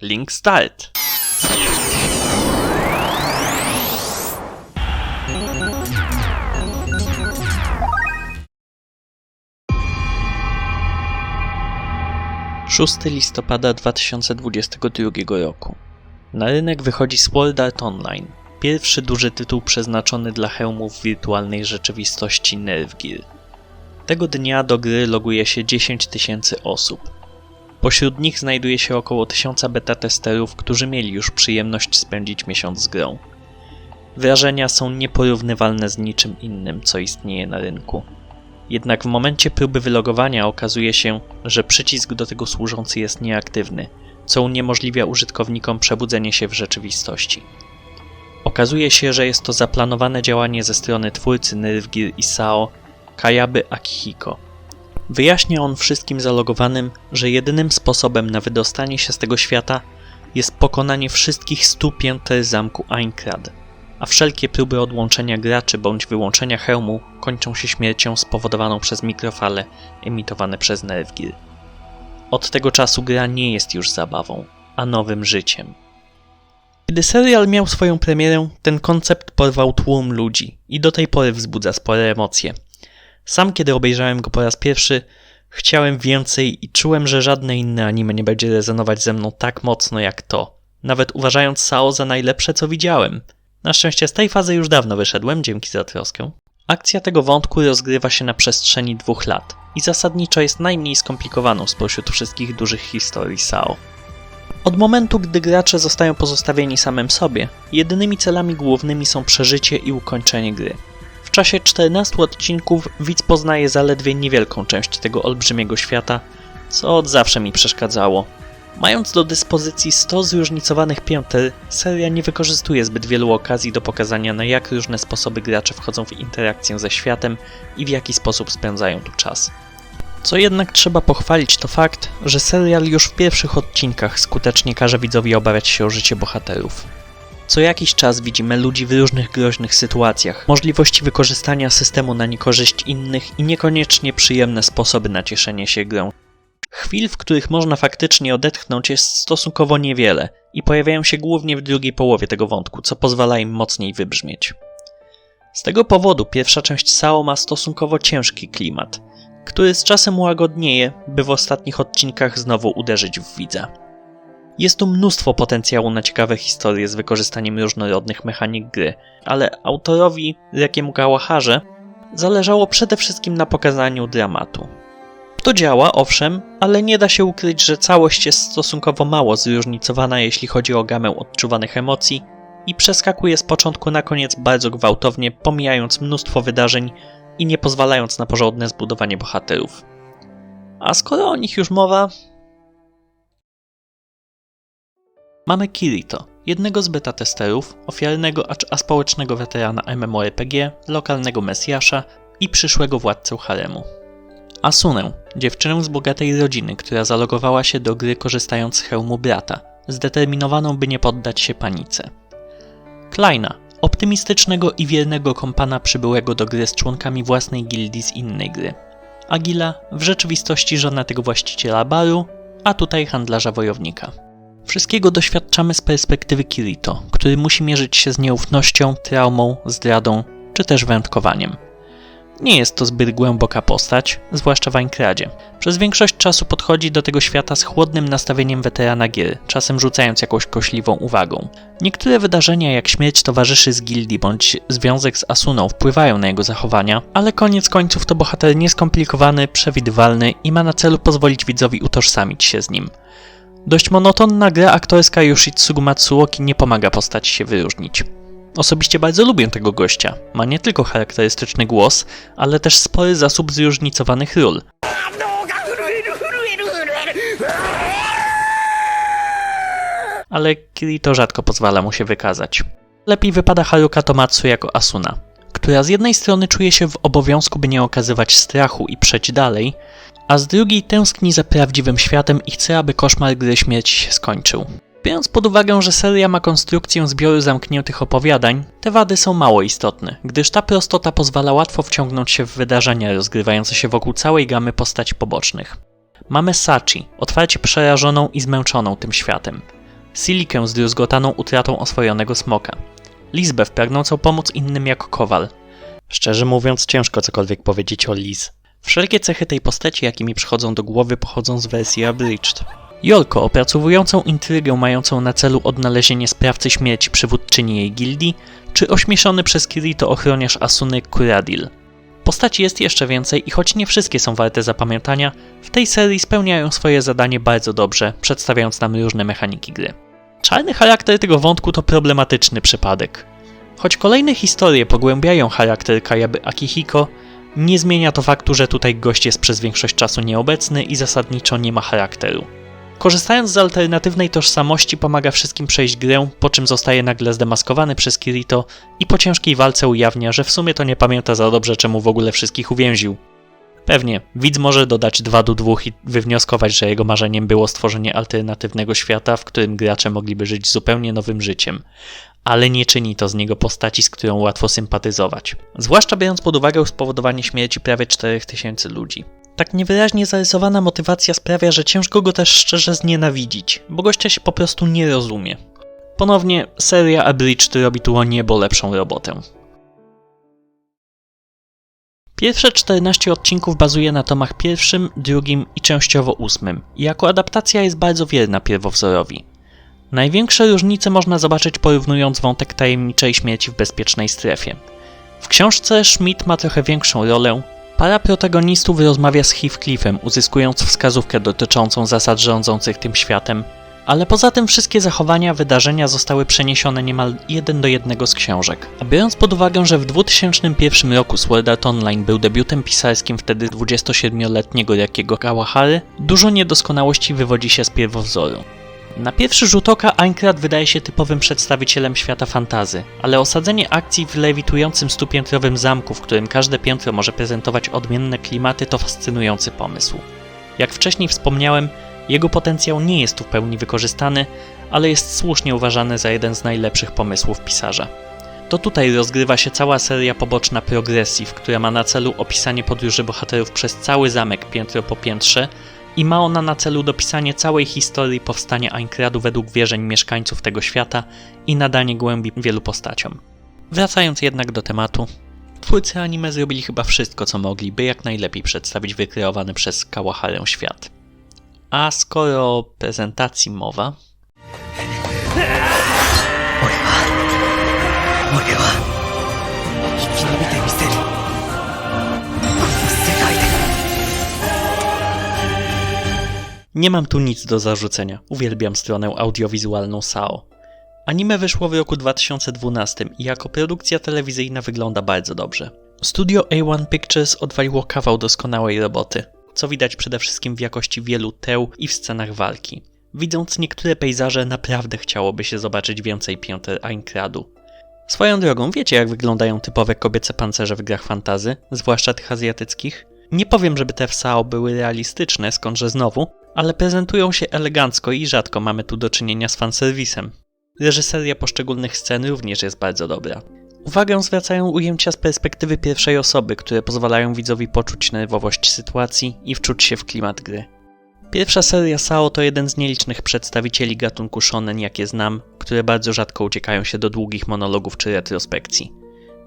Link start! Listopada 2022 roku. Na rynek wychodzi Sword Art Online, pierwszy duży tytuł przeznaczony dla hełmów wirtualnej rzeczywistości Nerve Gear. Tego dnia do gry loguje się 10 000 osób. Pośród nich znajduje się około 1000 beta testerów, którzy mieli już przyjemność spędzić miesiąc z grą. Wrażenia są nieporównywalne z niczym innym, co istnieje na rynku. Jednak w momencie próby wylogowania okazuje się, że przycisk do tego służący jest nieaktywny, co uniemożliwia użytkownikom przebudzenie się w rzeczywistości. Okazuje się, że jest to zaplanowane działanie ze strony twórcy Nerve Gear i SAO Kayaby Akihiko. Wyjaśnia on wszystkim zalogowanym, że jedynym sposobem na wydostanie się z tego świata jest pokonanie wszystkich 100 pięter zamku Aincrad, a wszelkie próby odłączenia graczy bądź wyłączenia hełmu kończą się śmiercią spowodowaną przez mikrofale emitowane przez Nerve Gear. Od tego czasu gra nie jest już zabawą, a nowym życiem. Kiedy serial miał swoją premierę, ten koncept porwał tłum ludzi i do tej pory wzbudza spore emocje. Sam kiedy obejrzałem go po raz pierwszy, chciałem więcej i czułem, że żadne inne anime nie będzie rezonować ze mną tak mocno jak to, nawet uważając SAO za najlepsze co widziałem. Na szczęście z tej fazy już dawno wyszedłem, dzięki za troskę. Akcja tego wątku rozgrywa się na przestrzeni 2 lat i zasadniczo jest najmniej skomplikowaną spośród wszystkich dużych historii SAO. Od momentu, gdy gracze zostają pozostawieni samym sobie, jedynymi celami głównymi są przeżycie i ukończenie gry. W czasie 14 odcinków widz poznaje zaledwie niewielką część tego olbrzymiego świata, co od zawsze mi przeszkadzało. Mając do dyspozycji 100 zróżnicowanych pięter, seria nie wykorzystuje zbyt wielu okazji do pokazania, na jak różne sposoby gracze wchodzą w interakcję ze światem i w jaki sposób spędzają tu czas. Co jednak trzeba pochwalić, to fakt, że serial już w pierwszych odcinkach skutecznie każe widzowi obawiać się o życie bohaterów. Co jakiś czas widzimy ludzi w różnych groźnych sytuacjach, możliwości wykorzystania systemu na niekorzyść innych i niekoniecznie przyjemne sposoby na cieszenie się grą. Chwil, w których można faktycznie odetchnąć, jest stosunkowo niewiele i pojawiają się głównie w drugiej połowie tego wątku, co pozwala im mocniej wybrzmieć. Z tego powodu pierwsza część SAO ma stosunkowo ciężki klimat, który z czasem łagodnieje, by w ostatnich odcinkach znowu uderzyć w widza. Jest tu mnóstwo potencjału na ciekawe historie z wykorzystaniem różnorodnych mechanik gry, ale autorowi Rekiemu Kawaharze zależało przede wszystkim na pokazaniu dramatu. To działa, owszem, ale nie da się ukryć, że całość jest stosunkowo mało zróżnicowana, jeśli chodzi o gamę odczuwanych emocji i przeskakuje z początku na koniec bardzo gwałtownie, pomijając mnóstwo wydarzeń i nie pozwalając na porządne zbudowanie bohaterów. A skoro o nich już mowa... Mamy Kirito, jednego z beta testerów, ofiarnego acz aspołecznego weterana MMORPG, lokalnego mesjasza i przyszłego władcę haremu. Asunę, dziewczynę z bogatej rodziny, która zalogowała się do gry korzystając z hełmu brata, zdeterminowaną by nie poddać się panice. Kleina, optymistycznego i wiernego kompana przybyłego do gry z członkami własnej gildii z innej gry. Agila, w rzeczywistości żona tego właściciela baru, a tutaj handlarza wojownika. Wszystkiego doświadczamy z perspektywy Kirito, który musi mierzyć się z nieufnością, traumą, zdradą czy też wędkowaniem. Nie jest to zbyt głęboka postać, zwłaszcza w Aincradzie. Przez większość czasu podchodzi do tego świata z chłodnym nastawieniem weterana gier, czasem rzucając jakąś kośliwą uwagą. Niektóre wydarzenia jak śmierć towarzyszy z gildii bądź związek z Asuną wpływają na jego zachowania, ale koniec końców to bohater nieskomplikowany, przewidywalny i ma na celu pozwolić widzowi utożsamić się z nim. Dość monotonna gra aktorska Yoshitsugu Matsuoki nie pomaga postaci się wyróżnić. Osobiście bardzo lubię tego gościa. Ma nie tylko charakterystyczny głos, ale też spory zasób zróżnicowanych ról. Ale Kirito rzadko pozwala mu się wykazać. Lepiej wypada Haruka Tomatsu jako Asuna, która z jednej strony czuje się w obowiązku, by nie okazywać strachu i przejść dalej, a z drugiej tęskni za prawdziwym światem i chce, aby koszmar gry śmierci się skończył. Biorąc pod uwagę, że seria ma konstrukcję zbioru zamkniętych opowiadań, te wady są mało istotne, gdyż ta prostota pozwala łatwo wciągnąć się w wydarzenia rozgrywające się wokół całej gamy postaci pobocznych. Mamy Sachi, otwarcie przerażoną i zmęczoną tym światem. Silikę zdruzgotaną utratą oswojonego smoka, Lisbeth pragnącą pomóc innym jak Kowal. Szczerze mówiąc, ciężko cokolwiek powiedzieć o Liz. Wszelkie cechy tej postaci, jakie mi przychodzą do głowy, pochodzą z wersji Abridged. Yorko, opracowującą intrygę mającą na celu odnalezienie sprawcy śmierci przywódczyni jej gildii, czy ośmieszony przez Kirito ochroniarz Asuny Kuradil. Postaci jest jeszcze więcej i choć nie wszystkie są warte zapamiętania, w tej serii spełniają swoje zadanie bardzo dobrze, przedstawiając nam różne mechaniki gry. Czarny charakter tego wątku to problematyczny przypadek. Choć kolejne historie pogłębiają charakter Kayaby Akihiko, nie zmienia to faktu, że tutaj gość jest przez większość czasu nieobecny i zasadniczo nie ma charakteru. Korzystając z alternatywnej tożsamości pomaga wszystkim przejść grę, po czym zostaje nagle zdemaskowany przez Kirito i po ciężkiej walce ujawnia, że w sumie to nie pamięta za dobrze, czemu w ogóle wszystkich uwięził. Pewnie, widz może dodać 2 do 2 i wywnioskować, że jego marzeniem było stworzenie alternatywnego świata, w którym gracze mogliby żyć zupełnie nowym życiem. Ale nie czyni to z niego postaci, z którą łatwo sympatyzować. Zwłaszcza biorąc pod uwagę spowodowanie śmierci prawie 4000 ludzi. Tak niewyraźnie zarysowana motywacja sprawia, że ciężko go też szczerze znienawidzić, bo gościa się po prostu nie rozumie. Ponownie, seria Abridged robi tu o niebo lepszą robotę. Pierwsze 14 odcinków bazuje na tomach 1, 2 i częściowo 8 i jako adaptacja jest bardzo wierna pierwowzorowi. Największe różnice można zobaczyć porównując wątek tajemniczej śmierci w bezpiecznej strefie. W książce Schmidt ma trochę większą rolę. Para protagonistów rozmawia z Heathcliffem, uzyskując wskazówkę dotyczącą zasad rządzących tym światem, ale poza tym wszystkie zachowania, wydarzenia zostały przeniesione niemal 1 do 1 z książek. A biorąc pod uwagę, że w 2001 roku Sword Art Online był debiutem pisarskim wtedy 27-letniego Yakiego Kawahary, dużo niedoskonałości wywodzi się z pierwowzoru. Na pierwszy rzut oka Aincrad wydaje się typowym przedstawicielem świata fantazy, ale osadzenie akcji w lewitującym stupiętrowym zamku, w którym każde piętro może prezentować odmienne klimaty, to fascynujący pomysł. Jak wcześniej wspomniałem, jego potencjał nie jest tu w pełni wykorzystany, ale jest słusznie uważany za jeden z najlepszych pomysłów pisarza. To tutaj rozgrywa się cała seria poboczna Progressive, która ma na celu opisanie podróży bohaterów przez cały zamek piętro po piętrze, i ma ona na celu dopisanie całej historii powstania Aincradu według wierzeń mieszkańców tego świata i nadanie głębi wielu postaciom. Wracając jednak do tematu, twórcy anime zrobili chyba wszystko, co mogli, by jak najlepiej przedstawić wykreowany przez Kawaharę świat. A skoro o prezentacji mowa... Nie mam tu nic do zarzucenia, uwielbiam stronę audiowizualną SAO. Anime wyszło w roku 2012 i jako produkcja telewizyjna wygląda bardzo dobrze. Studio A1 Pictures odwaliło kawał doskonałej roboty, co widać przede wszystkim w jakości wielu teł i w scenach walki. Widząc niektóre pejzaże, naprawdę chciałoby się zobaczyć więcej pięter Aincradu. Swoją drogą, wiecie jak wyglądają typowe kobiece pancerze w grach fantazy, zwłaszcza tych azjatyckich? Nie powiem, żeby te w SAO były realistyczne, skądże znowu, ale prezentują się elegancko i rzadko mamy tu do czynienia z fanserwisem. Reżyseria poszczególnych scen również jest bardzo dobra. Uwagę zwracają ujęcia z perspektywy pierwszej osoby, które pozwalają widzowi poczuć nerwowość sytuacji i wczuć się w klimat gry. Pierwsza seria SAO to jeden z nielicznych przedstawicieli gatunku shonen, jakie znam, które bardzo rzadko uciekają się do długich monologów czy retrospekcji.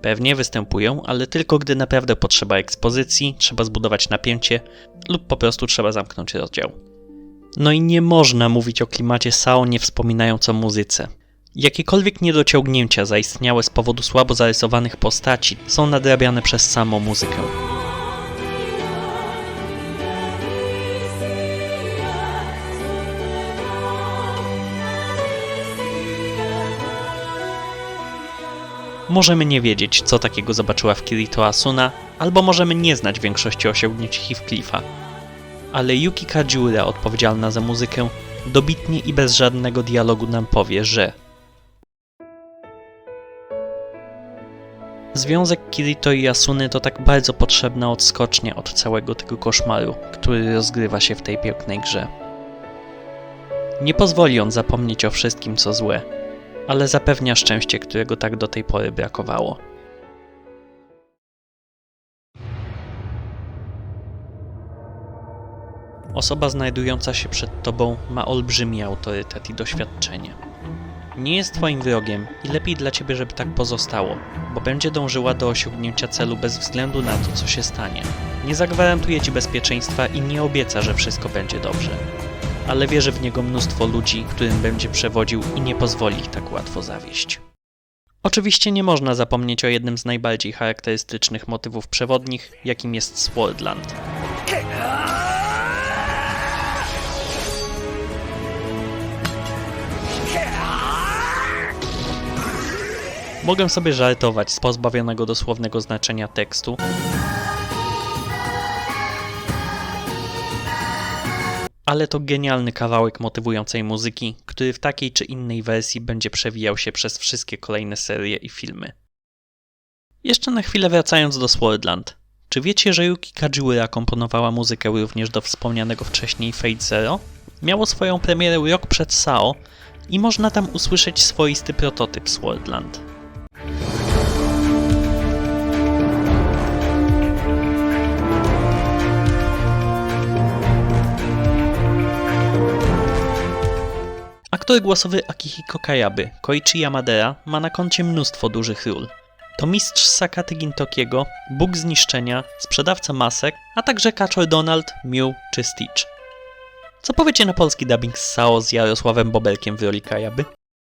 Pewnie występują, ale tylko gdy naprawdę potrzeba ekspozycji, trzeba zbudować napięcie lub po prostu trzeba zamknąć rozdział. No i nie można mówić o klimacie SAO nie wspominając o muzyce. Jakiekolwiek niedociągnięcia zaistniałe z powodu słabo zarysowanych postaci są nadrabiane przez samą muzykę. Możemy nie wiedzieć, co takiego zobaczyła w Kirito Asuna, albo możemy nie znać większości osiągnięć Heathcliffa. Ale Yuki Kajiura, odpowiedzialna za muzykę, dobitnie i bez żadnego dialogu nam powie, że związek Kirito i Asuny to tak bardzo potrzebna odskocznia od całego tego koszmaru, który rozgrywa się w tej pięknej grze. Nie pozwoli on zapomnieć o wszystkim, co złe, ale zapewnia szczęście, którego tak do tej pory brakowało. Osoba znajdująca się przed tobą ma olbrzymi autorytet i doświadczenie. Nie jest twoim wrogiem i lepiej dla ciebie, żeby tak pozostało, bo będzie dążyła do osiągnięcia celu bez względu na to, co się stanie. Nie zagwarantuje ci bezpieczeństwa i nie obieca, że wszystko będzie dobrze. Ale wierzy w niego mnóstwo ludzi, którym będzie przewodził i nie pozwoli ich tak łatwo zawieść. Oczywiście nie można zapomnieć o jednym z najbardziej charakterystycznych motywów przewodnich, jakim jest Swordland. Mogę sobie żartować z pozbawionego dosłownego znaczenia tekstu, ale to genialny kawałek motywującej muzyki, który w takiej czy innej wersji będzie przewijał się przez wszystkie kolejne serie i filmy. Jeszcze na chwilę wracając do Swordland. Czy wiecie, że Yuki Kajiura komponowała muzykę również do wspomnianego wcześniej Fate Zero? Miało swoją premierę rok przed SAO i można tam usłyszeć swoisty prototyp Swordland. Aktor głosowy Akihiko Kayaby, Koichi Yamadera, ma na koncie mnóstwo dużych ról. To mistrz Sakaty Gintokiego, Bóg Zniszczenia, sprzedawca masek, a także Kaczor Donald, Mew czy Stitch. Co powiecie na polski dubbing z SAO z Jarosławem Bobelkiem w roli Kayaby?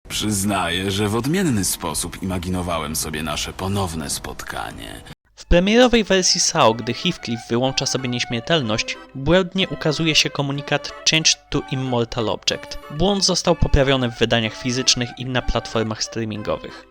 Przyznaję, że w odmienny sposób imaginowałem sobie nasze ponowne spotkanie. W premierowej wersji SAO, gdy Heathcliff wyłącza sobie nieśmiertelność, błędnie ukazuje się komunikat Changed to Immortal Object. Błąd został poprawiony w wydaniach fizycznych i na platformach streamingowych.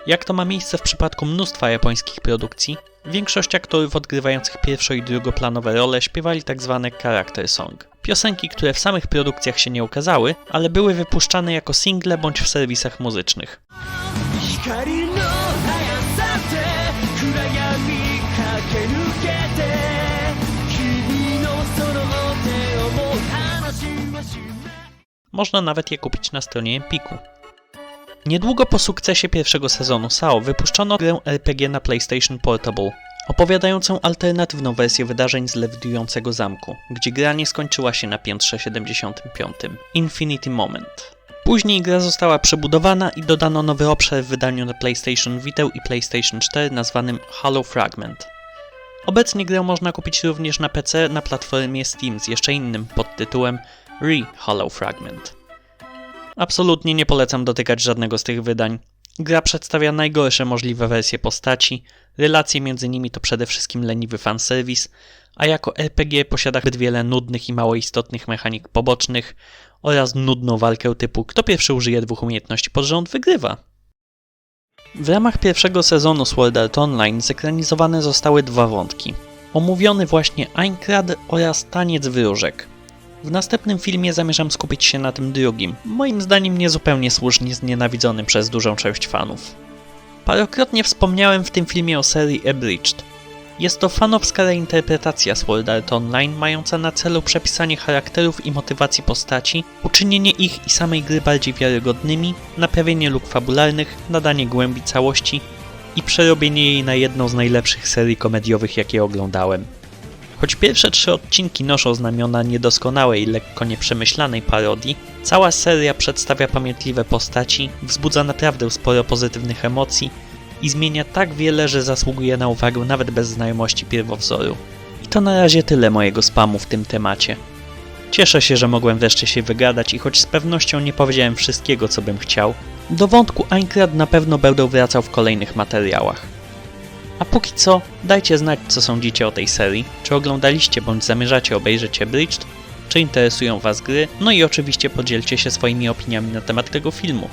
Jak to ma miejsce w przypadku mnóstwa japońskich produkcji, większość aktorów odgrywających pierwszo- i drugoplanowe role śpiewali tzw. character song. Piosenki, które w samych produkcjach się nie ukazały, ale były wypuszczane jako single bądź w serwisach muzycznych. Można nawet je kupić na stronie Empiku. Niedługo po sukcesie pierwszego sezonu SAO wypuszczono grę RPG na PlayStation Portable, opowiadającą alternatywną wersję wydarzeń z lewidującego zamku, gdzie gra nie skończyła się na piętrze 75. Infinity Moment. Później gra została przebudowana i dodano nowy obszar w wydaniu na PlayStation Vita i PlayStation 4 nazwanym Hollow Fragment. Obecnie grę można kupić również na PC na platformie Steam z jeszcze innym podtytułem Hollow Fragment. Absolutnie nie polecam dotykać żadnego z tych wydań. Gra przedstawia najgorsze możliwe wersje postaci, relacje między nimi to przede wszystkim leniwy fanserwis, a jako RPG posiada zbyt wiele nudnych i mało istotnych mechanik pobocznych oraz nudną walkę typu kto pierwszy użyje 2 umiejętności pod rząd wygrywa. W ramach pierwszego sezonu Sword Art Online zekranizowane zostały 2 wątki. Omówiony właśnie Aincrad oraz Taniec Wróżek. W następnym filmie zamierzam skupić się na tym drugim, moim zdaniem niezupełnie słusznie znienawidzonym przez dużą część fanów. Parokrotnie wspomniałem w tym filmie o serii Abridged. Jest to fanowska reinterpretacja Sword Art Online mająca na celu przepisanie charakterów i motywacji postaci, uczynienie ich i samej gry bardziej wiarygodnymi, naprawienie luk fabularnych, nadanie głębi całości i przerobienie jej na jedną z najlepszych serii komediowych, jakie oglądałem. Choć pierwsze 3 odcinki noszą znamiona niedoskonałej, lekko nieprzemyślanej parodii, cała seria przedstawia pamiętliwe postaci, wzbudza naprawdę sporo pozytywnych emocji i zmienia tak wiele, że zasługuje na uwagę nawet bez znajomości pierwowzoru. I to na razie tyle mojego spamu w tym temacie. Cieszę się, że mogłem wreszcie się wygadać i choć z pewnością nie powiedziałem wszystkiego, co bym chciał, do wątku Aincrad na pewno będę wracał w kolejnych materiałach. A póki co, dajcie znać, co sądzicie o tej serii, czy oglądaliście bądź zamierzacie obejrzeć Abridged, czy interesują was gry, no i oczywiście podzielcie się swoimi opiniami na temat tego filmu.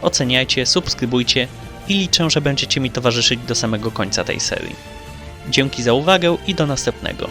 Oceniajcie, subskrybujcie i liczę, że będziecie mi towarzyszyć do samego końca tej serii. Dzięki za uwagę i do następnego.